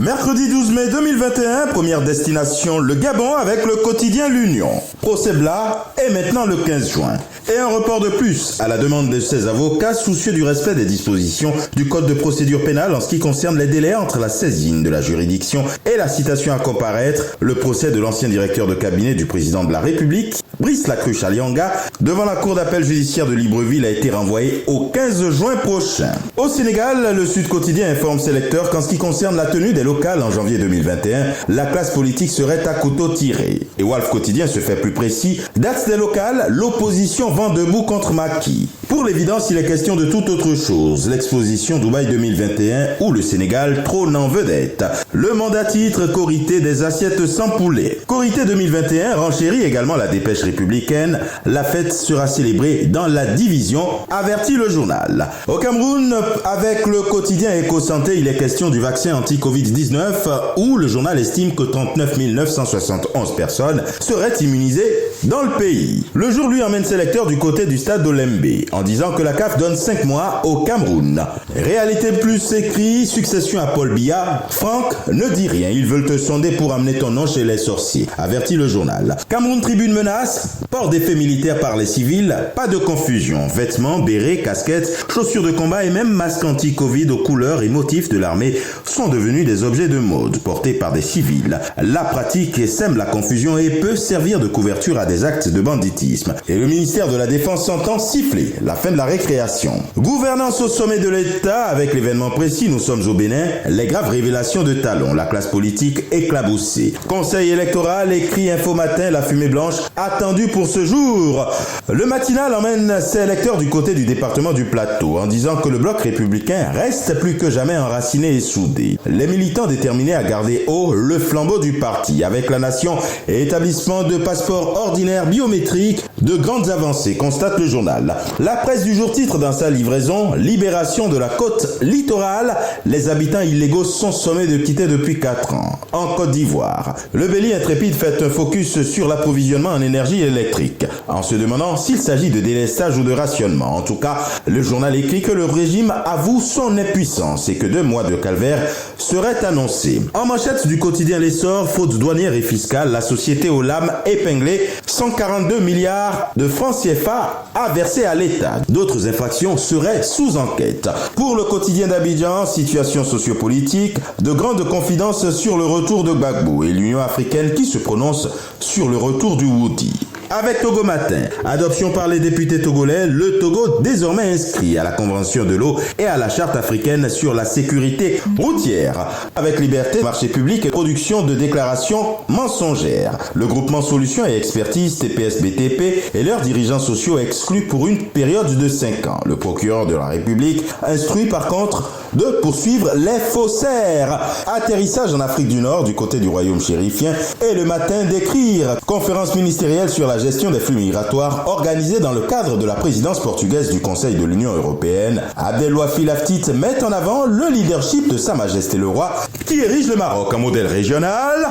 Mercredi 12 mai 2021, première destination, le Gabon avec le quotidien L'Union. Procès Blas est maintenant le 15 juin. Et un report de plus à la demande de ses avocats soucieux du respect des dispositions du Code de procédure pénale en ce qui concerne les délais entre la saisine de la juridiction et la citation à comparaître. Le procès de l'ancien directeur de cabinet du président de la République, Brice Lacruche Alianga, devant la cour d'appel judiciaire de Libreville a été renvoyé au 15 juin prochain. Au Sénégal, le Sud Quotidien informe ses lecteurs qu'en ce qui concerne la tenue des locales en janvier 2021, la classe politique serait à couteau tiré. Et Walf Quotidien se fait plus précis, date des locales, l'opposition vent debout contre Macky. Pour l'évidence, il est question de toute autre chose. L'exposition Dubaï 2021 où le Sénégal trône en vedette. Le mandat titre Korité des assiettes sans poulet. Korité 2021 renchérit également la dépêche républicaine. La fête sera célébrée dans la division, avertit le journal. Au Cameroun, avec le quotidien Éco-Santé, il est question du vaccin anti-Covid-19 où le journal estime que 39 971 personnes seraient immunisées dans le pays. Le jour lui emmène ses lecteurs du côté du stade d'Olembe en disant que la CAF donne 5 mois au Cameroun. Réalité Plus écrit, succession à Paul Biya, Franck ne dit rien, ils veulent te sonder pour amener ton nom chez les sorciers, avertit le journal. Cameroun Tribune menace, port d'effets militaires par les civils, pas de confusion, vêtements, bérets, casquettes, chaussures de combat et même masques anti-Covid aux couleurs et motifs de l'armée sont devenus des objets de mode portés par des civils. La pratique sème la confusion et peut servir de couverture à des actes de banditisme. Et le ministère de la Défense s'entend siffler la fin de la récréation. Gouvernance au sommet de l'État, avec l'événement précis, nous sommes au Bénin, les graves révélations de Talon, la classe politique éclaboussée. Conseil électoral, écrit Info Matin, la fumée blanche attendue pour ce jour. Le matinal emmène ses électeurs du côté du département du Plateau en disant que le bloc républicain reste plus que jamais enraciné et soudé. Les militants déterminés à garder haut le flambeau du parti avec la nation et établissement de passeports ordinaires biométriques, de grandes avancées, constate le journal. La presse du jour titre dans sa livraison « Libération de la côte littorale, les habitants illégaux sont sommés de quitter depuis 4 ans ». En Côte d'Ivoire, le Béli intrépide fait un focus sur l'approvisionnement en énergie électrique, en se demandant s'il s'agit de délestage ou de rationnement. En tout cas, le journal écrit que le régime avoue son impuissance et que 2 mois de calvaire seraient annoncés. En manchette du quotidien L'Essor, faute douanière et fiscale, la société Olam épinglée, 142 milliards de francs CFA à verser à l'État. D'autres infractions seraient sous enquête. Pour le quotidien d'Abidjan, situation sociopolitique, de grandes confidences sur le retour de Gbagbo et l'Union africaine qui se prononce sur le retour du Houthi. Avec Togo Matin, adoption par les députés togolais, le Togo désormais inscrit à la Convention de l'eau et à la Charte africaine sur la sécurité routière. Avec liberté, marché public et production de déclarations mensongères. Le groupement Solutions et Expertise TPS-BTP et leurs dirigeants sociaux exclus pour une période de 5 ans. Le procureur de la République instruit par contre de poursuivre les faussaires. Atterrissage en Afrique du Nord du côté du royaume chérifien et le matin d'écrire. Conférence ministérielle sur la gestion des flux migratoires organisée dans le cadre de la présidence portugaise du Conseil de l'Union européenne. Abdelwafi Laftit met en avant le leadership de Sa Majesté le Roi qui érige le Maroc en modèle régional.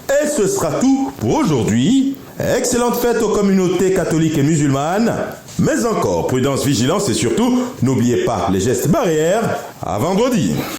Et ce sera tout pour aujourd'hui. Excellente fête aux communautés catholiques et musulmanes. Mais encore, prudence, vigilance et surtout, n'oubliez pas les gestes barrières. À vendredi.